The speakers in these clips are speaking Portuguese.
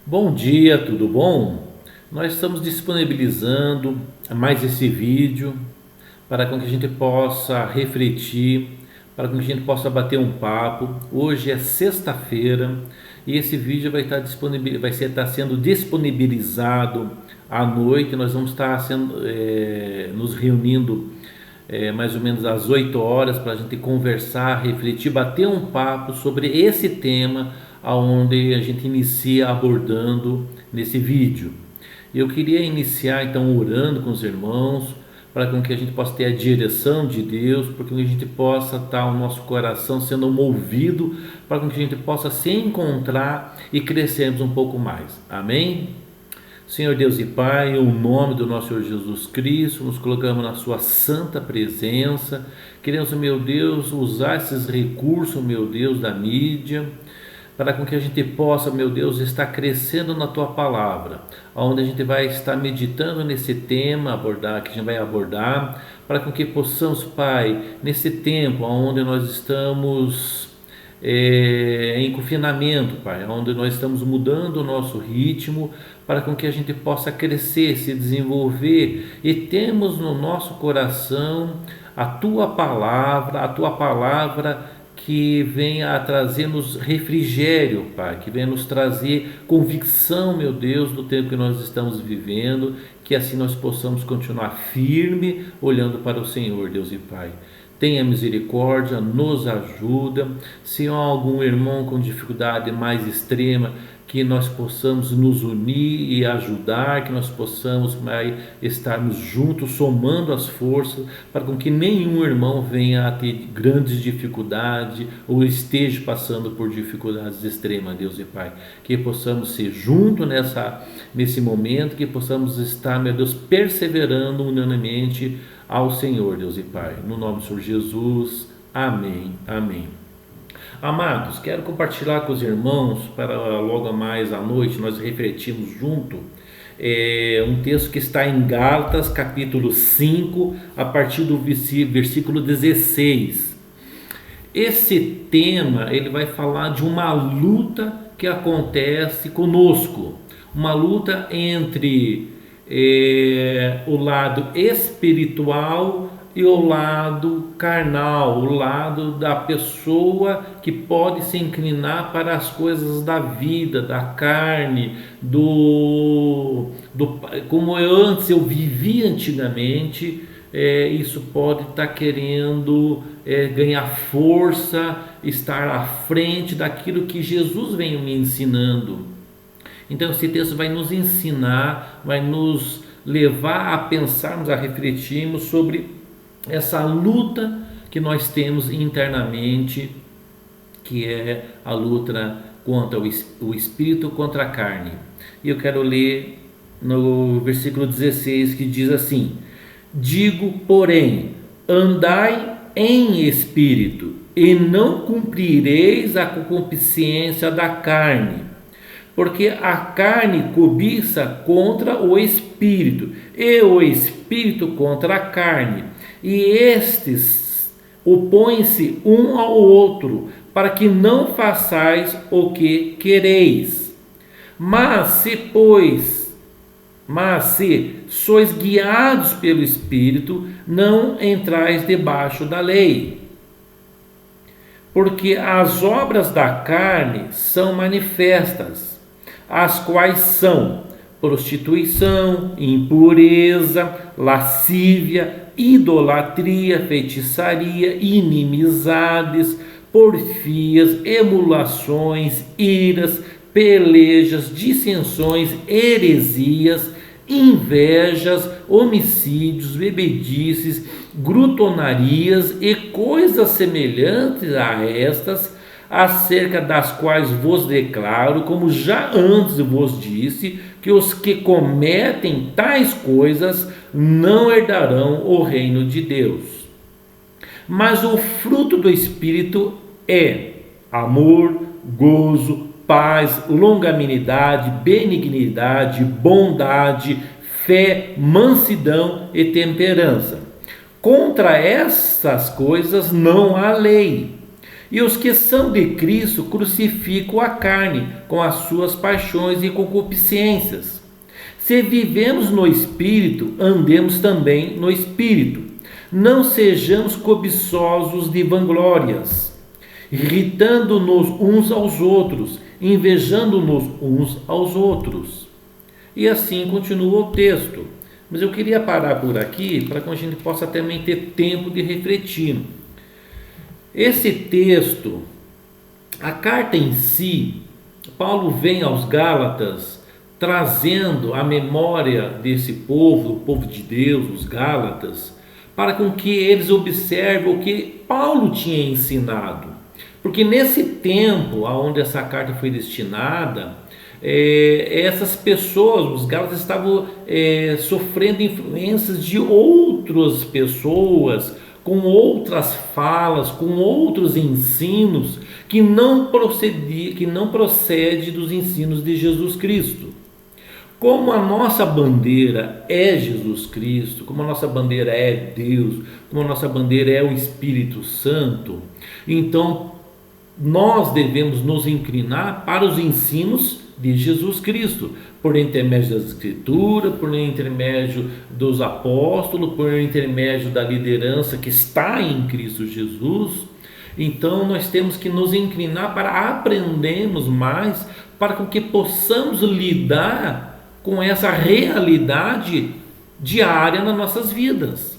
Bom dia, tudo bom? Nós estamos disponibilizando mais esse vídeo para que a gente possa refletir, para que a gente possa bater um papo. Hoje é sexta-feira e esse vídeo vai estar sendo disponibilizado à noite. Nós vamos estar nos reunindo mais ou menos às 8 horas para a gente conversar, refletir, bater um papo sobre esse tema aonde a gente inicia abordando nesse vídeo. Eu queria iniciar então orando com os irmãos para que a gente possa ter a direção de Deus, para que a gente possa estar o nosso coração sendo movido, para que a gente possa se encontrar e crescermos um pouco mais. Amém? Senhor Deus e Pai, em nome do nosso Senhor Jesus Cristo, nos colocamos na sua santa presença. Queremos, meu Deus, usar esses recursos, meu Deus, da mídia, para que a gente possa, meu Deus, estar crescendo na tua palavra, onde a gente vai estar meditando nesse tema, que a gente vai abordar, para que possamos, Pai, nesse tempo onde nós estamos em confinamento, Pai, onde nós estamos mudando o nosso ritmo, para que a gente possa crescer, se desenvolver e temos no nosso coração a tua palavra que venha a trazer-nos refrigério, Pai, que venha nos trazer convicção, meu Deus, do tempo que nós estamos vivendo, que assim nós possamos continuar firme, olhando para o Senhor, Deus e Pai. Tenha misericórdia, nos ajuda. Se há algum irmão com dificuldade mais extrema, que nós possamos nos unir e ajudar, que nós possamos estarmos juntos, somando as forças, para que nenhum irmão venha a ter grandes dificuldades ou esteja passando por dificuldades extremas, Deus e Pai. Que possamos ser juntos nesse momento, que possamos estar, meu Deus, perseverando unanimemente ao Senhor, Deus e Pai. No nome do Senhor Jesus, amém, amém. Amados, quero compartilhar com os irmãos, para logo mais à noite nós refletirmos junto, um texto que está em Gálatas, capítulo 5, a partir do versículo 16. Esse tema, ele vai falar de uma luta que acontece conosco, uma luta entre o lado espiritual e o lado carnal, o lado da pessoa que pode se inclinar para as coisas da vida, da carne, como eu vivia antigamente. Isso pode estar querendo ganhar força, estar à frente daquilo que Jesus vem me ensinando. Então esse texto vai nos ensinar, vai nos levar a pensarmos, a refletirmos sobre essa luta que nós temos internamente, que é a luta contra o espírito contra a carne. E eu quero ler no versículo 16, que diz assim: digo, porém, andai em espírito, e não cumprireis a concupiscência da carne, porque a carne cobiça contra o espírito, e o espírito contra a carne, e estes opõem-se um ao outro, para que não façais o que quereis. Mas se sois guiados pelo Espírito, não entrais debaixo da lei. Porque as obras da carne são manifestas, as quais são prostituição, impureza, lascívia, idolatria, feitiçaria, inimizades, porfias, emulações, iras, pelejas, dissensões, heresias, invejas, homicídios, bebedices, glutonarias e coisas semelhantes a estas, acerca das quais vos declaro, como já antes vos disse, que os que cometem tais coisas não herdarão o reino de Deus. Mas o fruto do Espírito é amor, gozo, paz, longanimidade, benignidade, bondade, fé, mansidão e temperança. Contra essas coisas não há lei. E os que são de Cristo crucificam a carne com as suas paixões e concupiscências. Se vivemos no Espírito, andemos também no Espírito. Não sejamos cobiçosos de vanglórias, irritando-nos uns aos outros, invejando-nos uns aos outros. E assim continua o texto. Mas eu queria parar por aqui para que a gente possa também ter tempo de refletir. Esse texto, a carta em si, Paulo vem aos Gálatas trazendo a memória desse povo, o povo de Deus, os Gálatas, para com que eles observem o que Paulo tinha ensinado. Porque nesse tempo onde essa carta foi destinada, essas pessoas, os Gálatas, estavam sofrendo influências de outras pessoas, com outras falas, com outros ensinos que não procede dos ensinos de Jesus Cristo. Como a nossa bandeira é Jesus Cristo, como a nossa bandeira é Deus, como a nossa bandeira é o Espírito Santo, então nós devemos nos inclinar para os ensinos de Jesus Cristo, por intermédio das Escrituras, por intermédio dos apóstolos, por intermédio da liderança que está em Cristo Jesus. Então nós temos que nos inclinar para aprendermos mais, para que possamos lidar com essa realidade diária nas nossas vidas.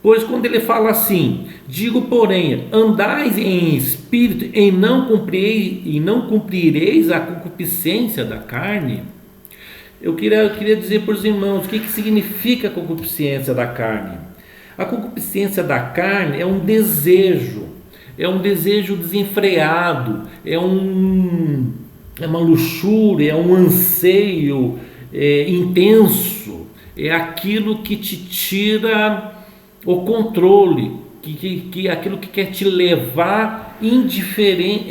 Pois quando ele fala assim, digo porém, andais em espírito e não cumprireis a concupiscência da carne. Eu queria dizer para os irmãos, o que significa a concupiscência da carne? A concupiscência da carne é um desejo desenfreado, é uma luxúria, é um anseio intenso, é aquilo que te tira o controle, que aquilo que quer te levar indiferente,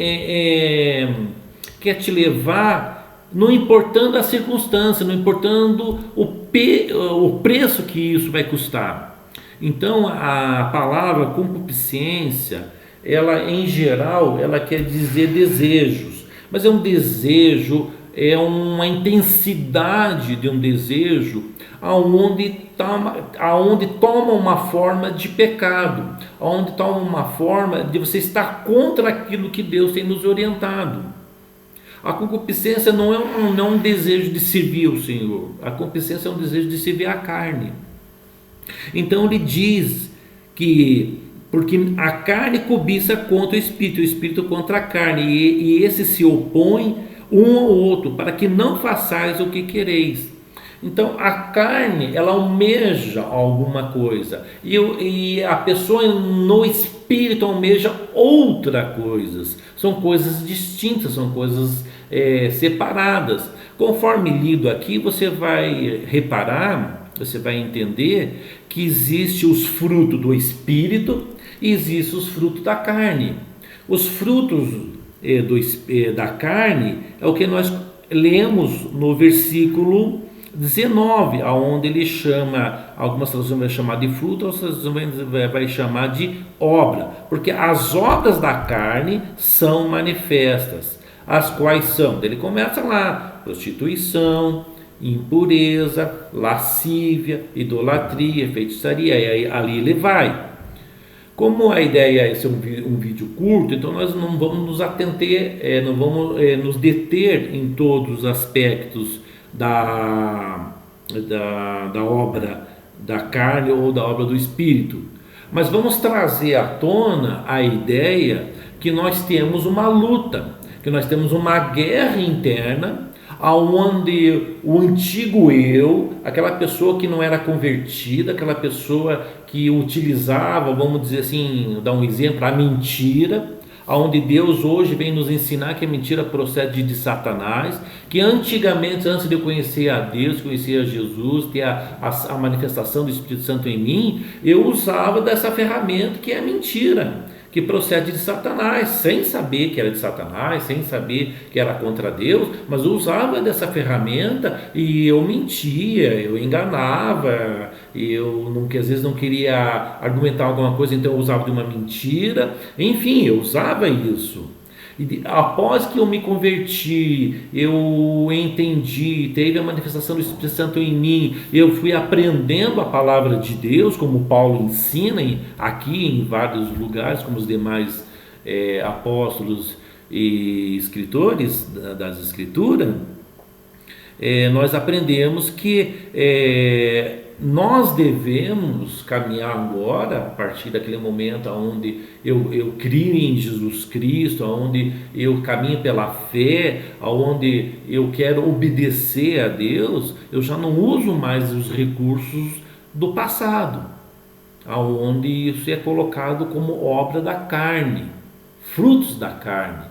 quer te levar, não importando a circunstância, não importando o preço que isso vai custar. Então a palavra concupiscência, ela em geral, ela quer dizer desejos, mas é um desejo, é uma intensidade de um desejo aonde toma uma forma de pecado, aonde toma uma forma de você estar contra aquilo que Deus tem nos orientado. A concupiscência não é um desejo de servir o Senhor, a concupiscência é um desejo de servir a carne. Então ele diz que porque a carne cobiça contra o espírito contra a carne, e esse se opõe um ao outro, para que não façais o que quereis. Então a carne, ela almeja alguma coisa, e a pessoa no espírito almeja outra coisa. São coisas distintas, são coisas separadas. Conforme lido aqui, você vai reparar, você vai entender que existe os frutos do espírito e existe os frutos da carne. Os frutos da carne é o que nós lemos no versículo 19, onde ele chama, algumas traduções vai chamar de fruto, outras traduções vai chamar de obra, porque as obras da carne são manifestas, as quais são, ele começa lá, prostituição, impureza, lascívia, idolatria, feitiçaria, e aí, ali ele vai. Como a ideia é ser um vídeo curto, então nós não vamos nos não vamos nos deter em todos os aspectos da obra da carne ou da obra do Espírito, mas vamos trazer à tona a ideia que nós temos uma luta, que nós temos uma guerra interna, onde o antigo eu, aquela pessoa que não era convertida, aquela pessoa que utilizava, vamos dizer assim, dar um exemplo, a mentira, onde Deus hoje vem nos ensinar que a mentira procede de Satanás, que antigamente, antes de eu conhecer a Deus, conhecer a Jesus, ter a manifestação do Espírito Santo em mim, eu usava dessa ferramenta que é a mentira, que procede de Satanás, sem saber que era de Satanás, sem saber que era contra Deus, mas eu usava dessa ferramenta e eu mentia, eu enganava, eu não, às vezes não queria argumentar alguma coisa, então eu usava de uma mentira, enfim, eu usava isso. E após que eu me converti, eu entendi, teve a manifestação do Espírito Santo em mim, eu fui aprendendo a palavra de Deus, como Paulo ensina aqui em vários lugares, como os demais apóstolos e escritores das Escrituras. Nós aprendemos que nós devemos caminhar agora, a partir daquele momento onde eu crio em Jesus Cristo, onde eu caminho pela fé, onde eu quero obedecer a Deus, eu já não uso mais os recursos do passado, onde isso é colocado como obra da carne, frutos da carne.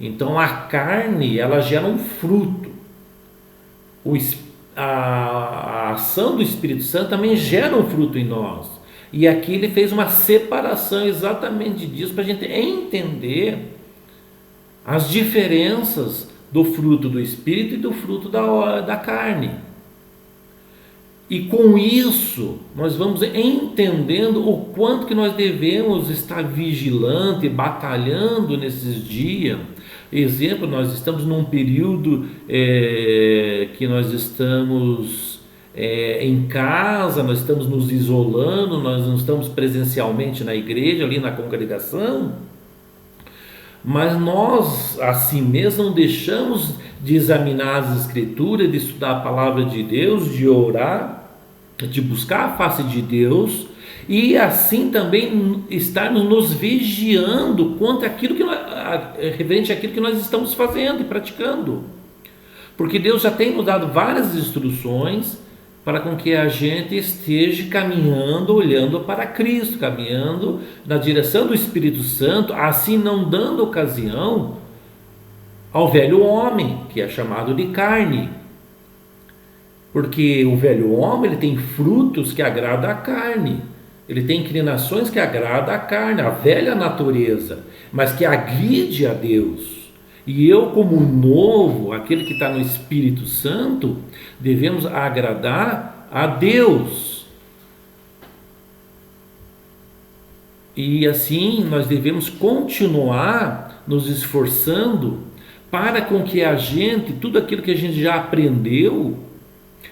Então a carne, ela gera um fruto. A ação do Espírito Santo também gera um fruto em nós. E aqui ele fez uma separação exatamente disso, para a gente entender as diferenças do fruto do Espírito e do fruto da carne. E com isso, nós vamos entendendo o quanto que nós devemos estar vigilante, batalhando nesses dias. Exemplo, nós estamos num período que nós estamos em casa, nós estamos nos isolando, nós não estamos presencialmente na igreja, ali na congregação, mas nós, assim mesmo, não deixamos de examinar as Escrituras, de estudar a palavra de Deus, de orar, de buscar a face de Deus, e assim também estarmos nos vigiando quanto àquilo que referente àquilo que nós estamos fazendo e praticando, porque Deus já tem nos dado várias instruções para com que a gente esteja caminhando, olhando para Cristo, caminhando na direção do Espírito Santo, assim não dando ocasião ao velho homem, que é chamado de carne, porque o velho homem ele tem frutos que agradam a carne, ele tem inclinações que agradam a carne, a velha natureza, mas que agride a Deus. E eu, como novo, aquele que está no Espírito Santo, devemos agradar a Deus. E assim nós devemos continuar nos esforçando para com que a gente, tudo aquilo que a gente já aprendeu,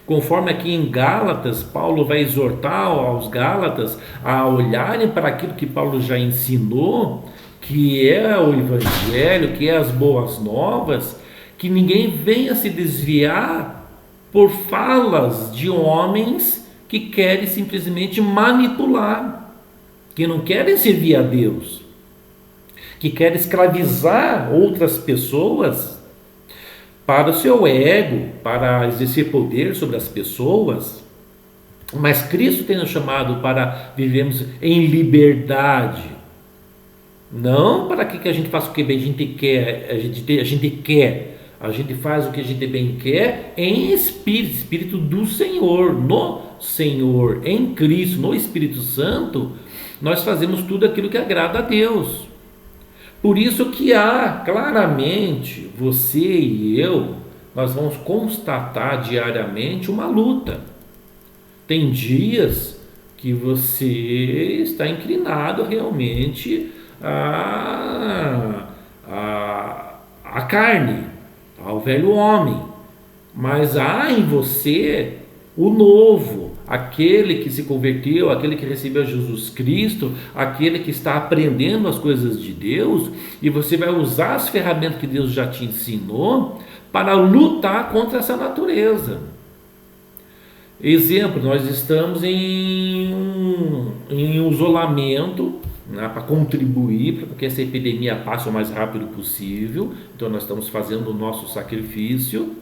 conforme aqui em Gálatas, Paulo vai exortar aos Gálatas a olharem para aquilo que Paulo já ensinou, que é o Evangelho, que é as boas novas, que ninguém venha se desviar por falas de homens que querem simplesmente manipular, que não querem servir a Deus, que querem escravizar outras pessoas para o seu ego, para exercer poder sobre as pessoas. Mas Cristo tem nos chamado para vivermos em liberdade, não para que a gente faça o que bem a gente quer, a gente faz o que a gente bem quer em espírito do Senhor, no Senhor, em Cristo, no Espírito Santo, nós fazemos tudo aquilo que agrada a Deus. Por isso que há claramente, você e eu, nós vamos constatar diariamente uma luta. Tem dias que você está inclinado realmente à carne, ao velho homem, mas há em você o novo, aquele que se converteu, aquele que recebeu Jesus Cristo, aquele que está aprendendo as coisas de Deus, e você vai usar as ferramentas que Deus já te ensinou para lutar contra essa natureza. Exemplo, nós estamos em isolamento, né, para contribuir para que essa epidemia passe o mais rápido possível. Então nós estamos fazendo o nosso sacrifício,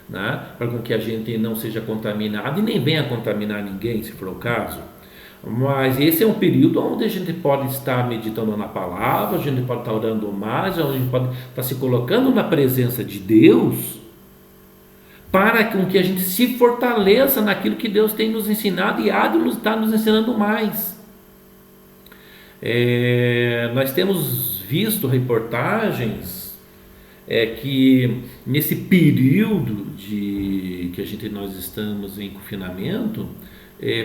né, para que a gente não seja contaminado e nem venha contaminar ninguém, se for o caso. Mas esse é um período onde a gente pode estar meditando na palavra, a gente pode estar orando mais, a gente pode estar se colocando na presença de Deus, para que a gente se fortaleça naquilo que Deus tem nos ensinado e há de estar nos ensinando mais. Nós temos visto reportagens que nesse período nós estamos em confinamento,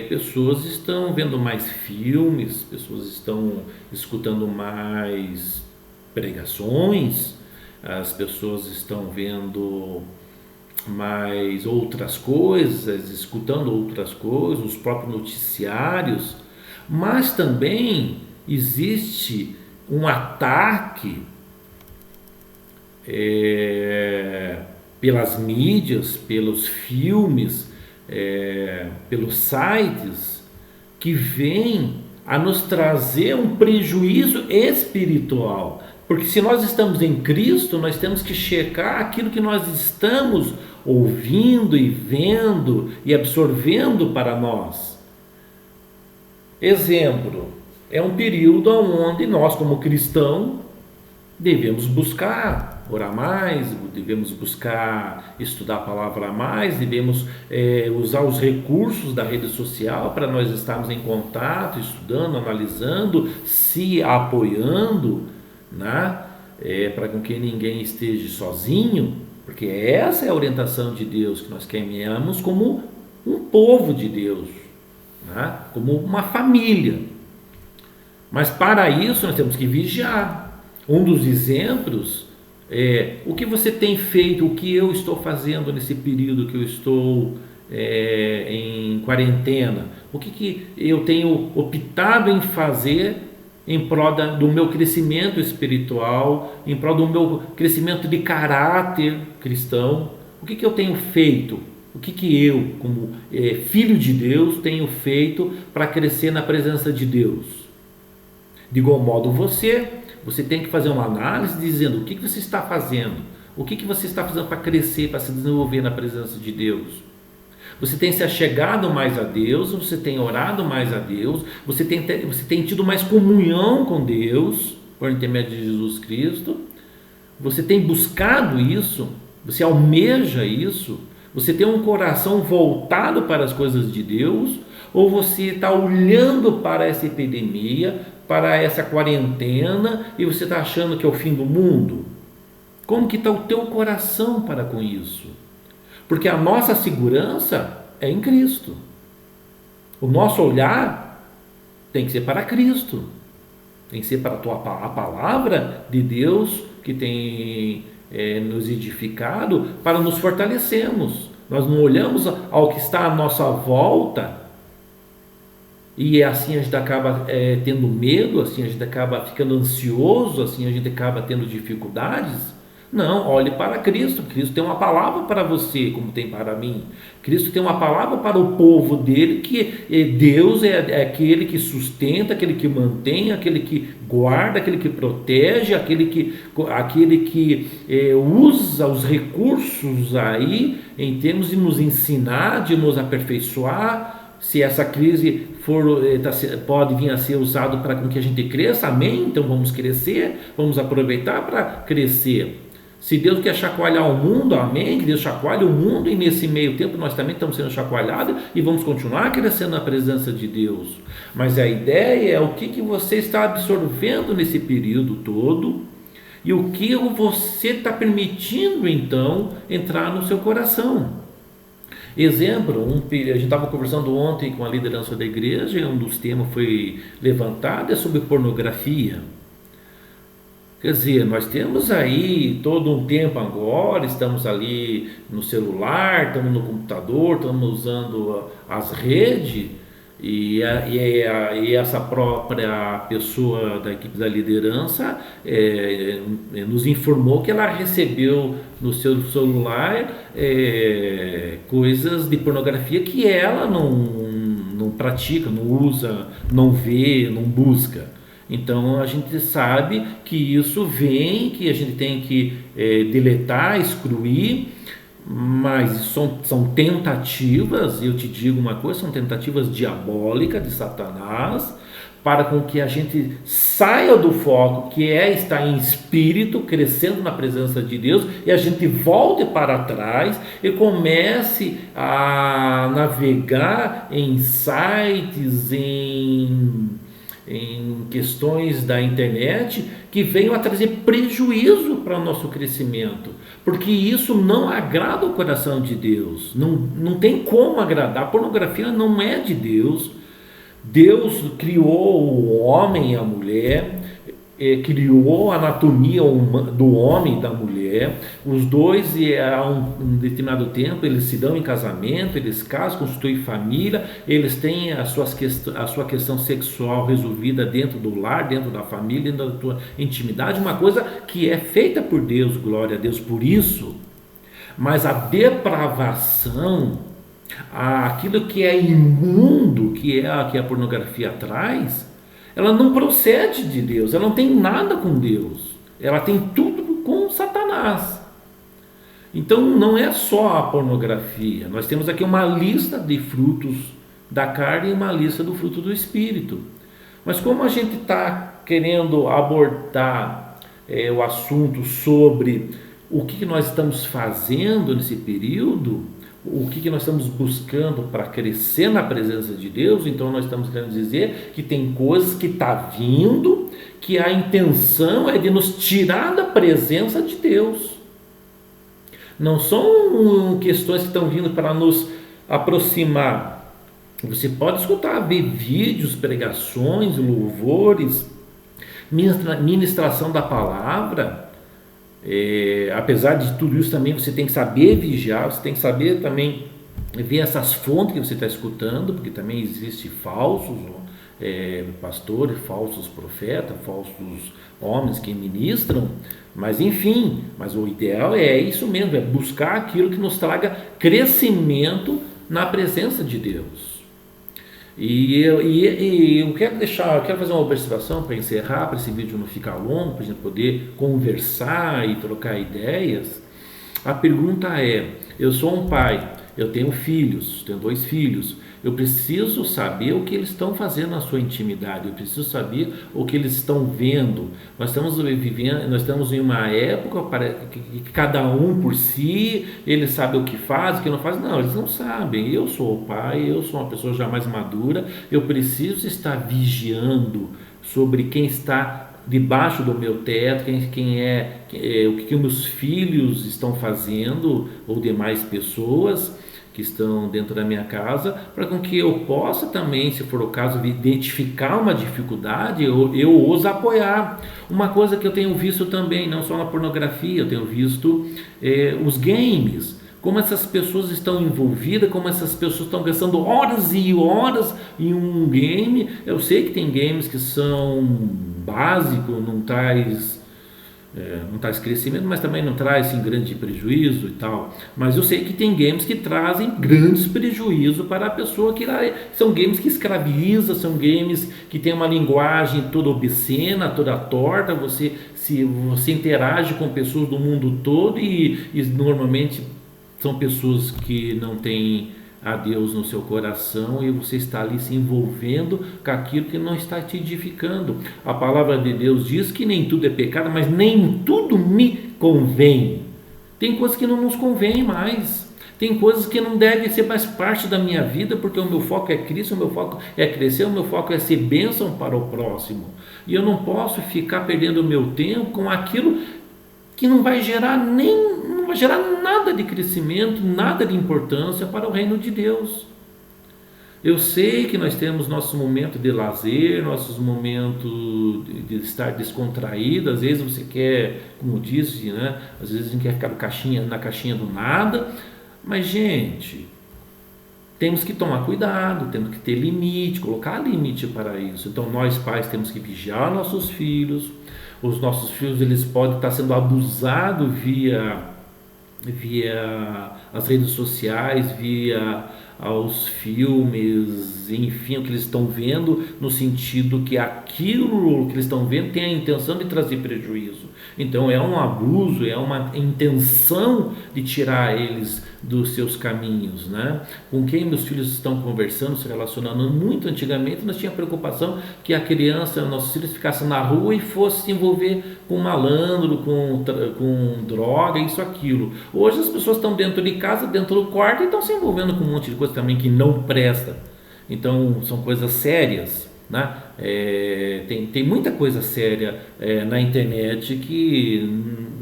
pessoas estão vendo mais filmes, pessoas estão escutando mais pregações, as pessoas estão vendo mais outras coisas, escutando outras coisas, os próprios noticiários, mas também existe um ataque pelas mídias, pelos filmes, pelos sites, que vem a nos trazer um prejuízo espiritual. Porque se nós estamos em Cristo, nós temos que checar aquilo que nós estamos ouvindo e vendo e absorvendo para nós. Exemplo, é um período onde nós, como cristãos, devemos buscar orar mais, devemos buscar estudar a palavra mais, devemos usar os recursos da rede social para nós estarmos em contato, estudando, analisando, se apoiando, né? Para que ninguém esteja sozinho, porque essa é a orientação de Deus que nós caminhamos como um povo de Deus, né? Como uma família. Mas para isso nós temos que vigiar. Um dos exemplos é o que você tem feito, o que eu estou fazendo nesse período que eu estou em quarentena, o que eu tenho optado em fazer em prol do meu crescimento espiritual, em prol do meu crescimento de caráter cristão. O que eu tenho feito? O que eu, como filho de Deus, tenho feito para crescer na presença de Deus? De igual modo você tem que fazer uma análise dizendo o que você está fazendo, o que você está fazendo para crescer, para se desenvolver na presença de Deus. Você tem se achegado mais a Deus, você tem orado mais a Deus, você tem tido mais comunhão com Deus, por intermédio de Jesus Cristo, você tem buscado isso, você almeja isso, você tem um coração voltado para as coisas de Deus, ou você está olhando para essa epidemia, para essa quarentena, e você está achando que é o fim do mundo? Como que está o teu coração para com isso? Porque a nossa segurança é em Cristo. O nosso olhar tem que ser para Cristo. Tem que ser para a palavra de Deus que tem nos edificado para nos fortalecermos. Nós não olhamos ao que está à nossa volta e assim a gente acaba tendo medo, assim a gente acaba ficando ansioso, assim a gente acaba tendo dificuldades. Não, olhe para Cristo. Cristo tem uma palavra para você, como tem para mim. Cristo tem uma palavra para o povo dele, que Deus é aquele que sustenta, aquele que mantém, aquele que guarda, aquele que protege, aquele que usa os recursos aí em termos de nos ensinar, de nos aperfeiçoar. Se essa crise pode vir a ser usado para que a gente cresça, amém? Então vamos crescer, vamos aproveitar para crescer. Se Deus quer chacoalhar o mundo, amém, que Deus chacoalhe o mundo, e nesse meio tempo nós também estamos sendo chacoalhados e vamos continuar crescendo na presença de Deus. Mas a ideia é o que você está absorvendo nesse período todo e o que você está permitindo então entrar no seu coração. Exemplo, a gente estava conversando ontem com a liderança da igreja e um dos temas foi levantado sobre pornografia. Quer dizer, nós temos aí todo um tempo agora, estamos ali no celular, estamos no computador, estamos usando as redes, e essa própria pessoa da equipe da liderança nos informou que ela recebeu no seu celular coisas de pornografia que ela não pratica, não usa, não vê, não busca. Então a gente sabe que isso vem, que a gente tem que deletar, excluir, mas são tentativas, eu te digo uma coisa, são tentativas diabólicas de Satanás, para com que a gente saia do foco que é estar em espírito, crescendo na presença de Deus, e a gente volte para trás e comece a navegar em sites, em em questões da internet que venham a trazer prejuízo para o nosso crescimento, porque isso não agrada o coração de Deus, não tem como agradar. A pornografia não é de Deus. Deus criou o homem e a mulher, criou a anatomia do homem e da mulher, os dois, a um determinado tempo, eles se dão em casamento, eles casam, constituem família, eles têm a sua questão sexual resolvida dentro do lar, dentro da família, dentro da tua intimidade, uma coisa que é feita por Deus, glória a Deus por isso. Mas a depravação, aquilo que é imundo, que a pornografia traz, ela não procede de Deus, ela não tem nada com Deus, ela tem tudo com Satanás. Então não é só a pornografia, nós temos aqui uma lista de frutos da carne e uma lista do fruto do Espírito. Mas como a gente está querendo abordar o assunto sobre o que nós estamos fazendo nesse período, o que nós estamos buscando para crescer na presença de Deus, então nós estamos querendo dizer que tem coisas que está vindo, que a intenção é de nos tirar da presença de Deus. Não são questões que estão vindo para nos aproximar. Você pode escutar, ver vídeos, pregações, louvores, ministração da palavra. Apesar de tudo isso também você tem que saber vigiar, você tem que saber também ver essas fontes que você está escutando, porque também existem falsos pastores, falsos profetas, falsos homens que ministram, mas enfim, mas o ideal é isso mesmo, é buscar aquilo que nos traga crescimento na presença de Deus. E eu quero fazer uma observação para encerrar, para esse vídeo não ficar longo, para a gente poder conversar e trocar ideias. A pergunta é: eu sou um pai, eu tenho filhos, tenho 2 filhos, eu preciso saber o que eles estão fazendo na sua intimidade, eu preciso saber o que eles estão vendo. Nós estamos em uma época que cada um por si, ele sabe o que faz, o que não faz. Não, eles não sabem. Eu sou o pai, eu sou uma pessoa já mais madura, eu preciso estar vigiando sobre quem está debaixo do meu teto, o que meus filhos estão fazendo, ou demais pessoas que estão dentro da minha casa, para com que eu possa também, se for o caso, identificar uma dificuldade, eu os apoiar. Uma coisa que eu tenho visto também, não só na pornografia, eu tenho visto os games, como essas pessoas estão envolvidas, como essas pessoas estão gastando horas e horas em um game. Eu sei que tem games que são básicos, não traz crescimento, mas também não traz assim, grande prejuízo e tal. Mas eu sei que tem games que trazem grandes prejuízos para a pessoa, que são games que escravizam, são games que tem uma linguagem toda obscena, toda torta. Você interage com pessoas do mundo todo e normalmente são pessoas que não têm a Deus no seu coração, e você está ali se envolvendo com aquilo que não está te edificando. A palavra de Deus diz que nem tudo é pecado, mas nem tudo me convém. Tem coisas que não nos convém mais, tem coisas que não devem ser mais parte da minha vida, porque o meu foco é Cristo, o meu foco é crescer, o meu foco é ser bênção para o próximo, e eu não posso ficar perdendo o meu tempo com aquilo que não vai gerar nada de crescimento, nada de importância para o reino de Deus. Eu sei que nós temos nossos momentos de lazer, nossos momentos de estar descontraído. Às vezes você quer, como disse, às vezes a gente quer ficar na caixinha do nada, mas gente, temos que tomar cuidado, temos que ter limite, colocar limite para isso. Então nós pais temos que vigiar nossos filhos. Os nossos filhos, eles podem estar sendo abusados via as redes sociais, via aos filmes, enfim, o que eles estão vendo, no sentido que aquilo que eles estão vendo tem a intenção de trazer prejuízo. Então é um abuso, é uma intenção de tirar eles dos seus caminhos, Com quem meus filhos estão conversando, se relacionando. Muito antigamente nós tínhamos preocupação que a criança, nossos filhos, ficassem na rua e fosse se envolver com malandro, com droga, isso, aquilo. Hoje as pessoas estão dentro de casa, dentro do quarto, e estão se envolvendo com um monte de coisa também que não presta. Então são coisas sérias. né? Tem muita coisa séria na internet que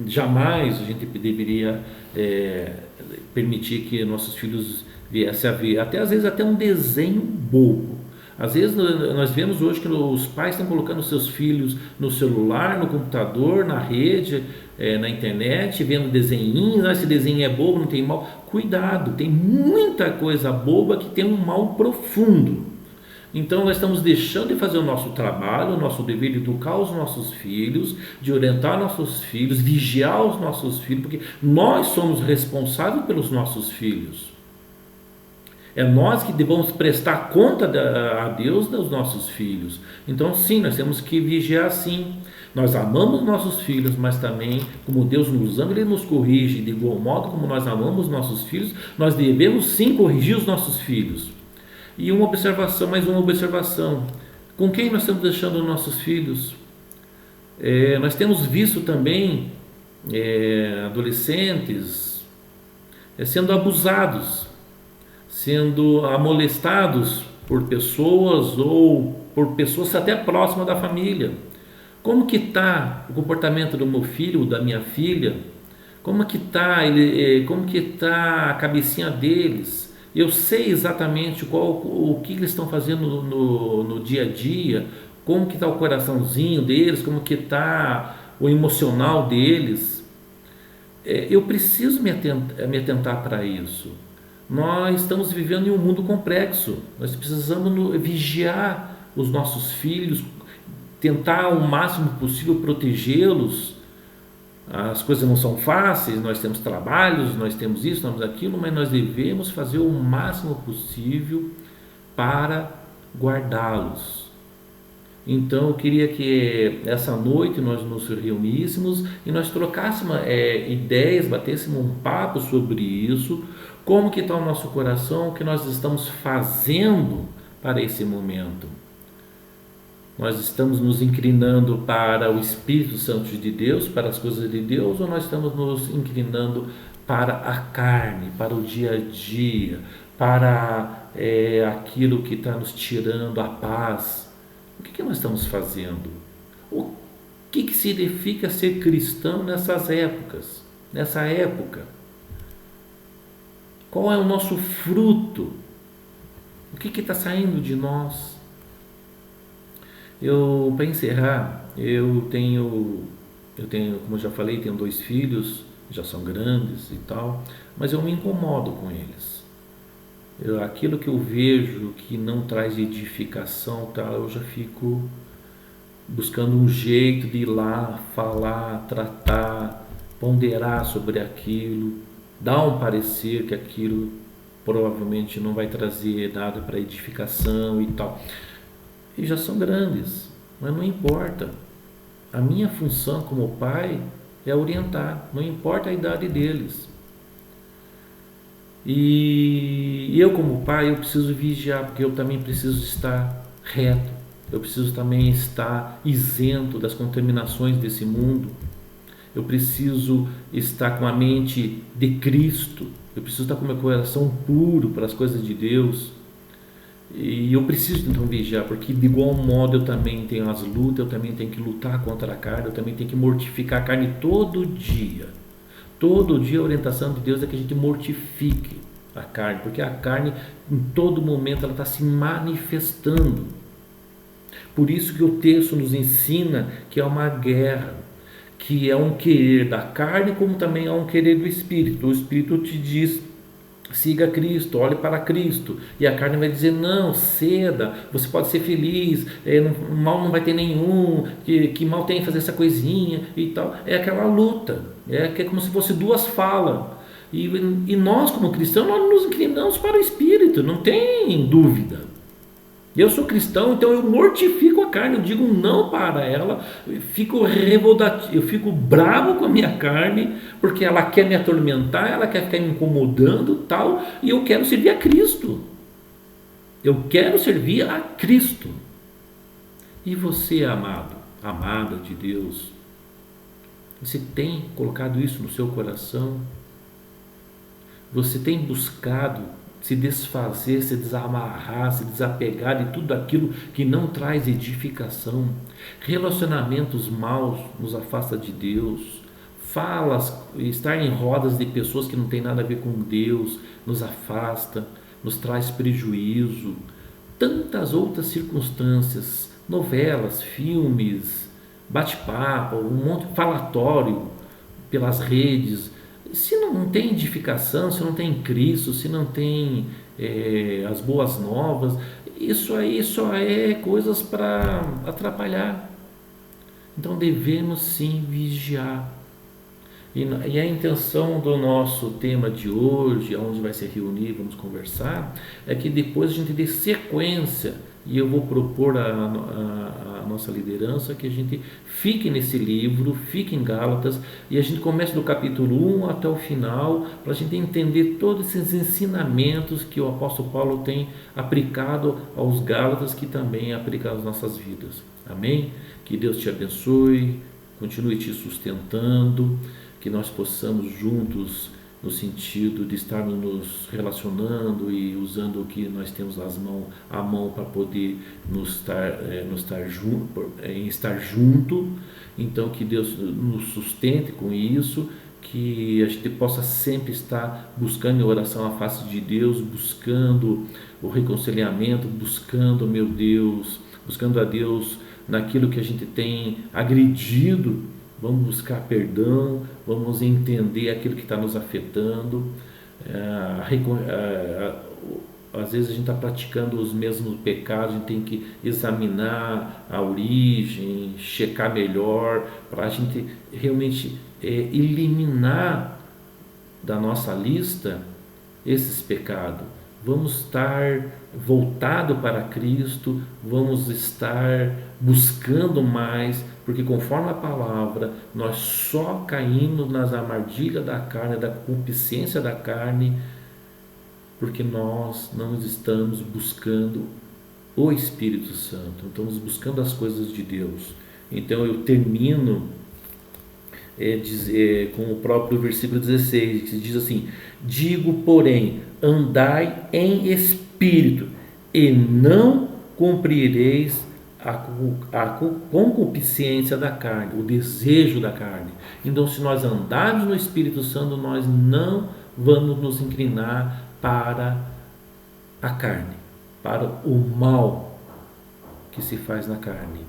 jamais a gente deveria permitir que nossos filhos viessem a ver. Até às vezes até um desenho bobo. Às vezes nós vemos hoje que os pais estão colocando seus filhos no celular, no computador, na rede, na internet, vendo desenhinhos, esse desenho é bobo, não tem mal. Cuidado, tem muita coisa boba que tem um mal profundo. Então nós estamos deixando de fazer o nosso trabalho, o nosso dever de educar os nossos filhos, de orientar nossos filhos, vigiar os nossos filhos, porque nós somos responsáveis pelos nossos filhos. É nós que devemos prestar conta a Deus dos nossos filhos. Então sim, nós temos que vigiar sim. Nós amamos nossos filhos, mas também, como Deus nos ama, Ele nos corrige. De igual modo como nós amamos nossos filhos, nós devemos sim corrigir os nossos filhos. E mais uma observação. Com quem nós estamos deixando os nossos filhos? Nós temos visto também adolescentes sendo abusados, sendo amolestados por pessoas ou por pessoas até próximas da família. Como que está o comportamento do meu filho, da minha filha? Como que está a cabecinha deles? Eu sei exatamente o que eles estão fazendo no dia a dia, como que está o coraçãozinho deles, como que está o emocional deles. Eu preciso me atentar para isso. Nós estamos vivendo em um mundo complexo, nós precisamos vigiar os nossos filhos, tentar o máximo possível protegê-los. As coisas não são fáceis, nós temos trabalhos, nós temos isso, nós temos aquilo, mas nós devemos fazer o máximo possível para guardá-los. Então eu queria que essa noite nós nos reuníssemos e nós trocássemos ideias, batêssemos um papo sobre isso, como que está o nosso coração, o que nós estamos fazendo para esse momento. Nós estamos nos inclinando para o Espírito Santo de Deus, para as coisas de Deus, ou nós estamos nos inclinando para a carne, para o dia a dia, para aquilo que está nos tirando a paz? O que nós estamos fazendo? O que significa ser cristão nessa época? Qual é o nosso fruto? O que está saindo de nós? Para encerrar, eu tenho, como eu já falei, tenho 2 filhos, já são grandes e tal, mas eu me incomodo com eles. Aquilo que eu vejo que não traz edificação, tal, eu já fico buscando um jeito de ir lá, falar, tratar, ponderar sobre aquilo, dar um parecer que aquilo provavelmente não vai trazer nada para edificação e tal. E já são grandes, mas não importa. A minha função como pai é orientar, não importa a idade deles. E eu como pai, eu preciso vigiar, porque eu também preciso estar reto, eu preciso também estar isento das contaminações desse mundo, eu preciso estar com a mente de Cristo, eu preciso estar com o meu coração puro para as coisas de Deus. E eu preciso então vigiar, porque de igual modo eu também tenho as lutas, eu também tenho que lutar contra a carne, eu também tenho que mortificar a carne todo dia. Todo dia a orientação de Deus é que a gente mortifique a carne, porque a carne em todo momento ela está se manifestando. Por isso que o texto nos ensina que é uma guerra, que é um querer da carne como também é um querer do Espírito. O Espírito te diz: siga Cristo, olhe para Cristo, e a carne vai dizer: não, ceda, você pode ser feliz, mal não vai ter nenhum, que mal tem fazer essa coisinha e tal. É aquela luta, que é como se fosse 2 falas, e nós como cristãos nós nos inclinamos para o Espírito, não tem dúvida. Eu sou cristão, então eu mortifico a carne, eu digo não para ela, eu fico revoltado, eu fico bravo com a minha carne, porque ela quer me atormentar, ela quer ficar me incomodando, tal, e eu quero servir a Cristo. Eu quero servir a Cristo. E você, amado, amada de Deus, você tem colocado isso no seu coração? Você tem buscado se desfazer, se desamarrar, se desapegar de tudo aquilo que não traz edificação. Relacionamentos maus nos afasta de Deus. Falas, estar em rodas de pessoas que não tem nada a ver com Deus, nos afasta, nos traz prejuízo. Tantas outras circunstâncias, novelas, filmes, bate-papo, um monte de falatório pelas redes. Se não tem edificação, se não tem Cristo, se não tem as boas novas, isso aí só é coisas para atrapalhar. Então devemos sim vigiar. E a intenção do nosso tema de hoje, onde vai se reunir, vamos conversar, é que depois a gente dê sequência, e eu vou propor a nossa liderança que a gente fique nesse livro, fique em Gálatas, e a gente comece do capítulo 1 até o final, para a gente entender todos esses ensinamentos que o apóstolo Paulo tem aplicado aos Gálatas, que também é aplicado às nossas vidas. Amém? Que Deus te abençoe, continue te sustentando, que nós possamos juntos, no sentido de estarmos nos relacionando e usando o que nós temos à mão para poder estar junto. Então que Deus nos sustente com isso, que a gente possa sempre estar buscando em oração a face de Deus, buscando o reconciliamento, buscando, meu Deus, buscando a Deus naquilo que a gente tem agredido. Vamos buscar perdão, vamos entender aquilo que está nos afetando. Às vezes a gente está praticando os mesmos pecados, a gente tem que examinar a origem, checar melhor, para a gente realmente eliminar da nossa lista esses pecados. Vamos estar voltado para Cristo, vamos estar buscando mais, porque conforme a palavra, nós só caímos nas armadilhas da carne, da concupiscência da carne, porque nós não estamos buscando o Espírito Santo, estamos buscando as coisas de Deus. Então eu termino com o próprio versículo 16, que diz assim: digo, porém, andai em espírito, e não cumprireis a concupiscência da carne, o desejo da carne. Então, se nós andarmos no Espírito Santo, nós não vamos nos inclinar para a carne, para o mal que se faz na carne.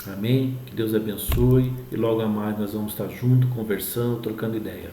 Amém? Que Deus abençoe, e logo a mais nós vamos estar juntos, conversando, trocando ideia.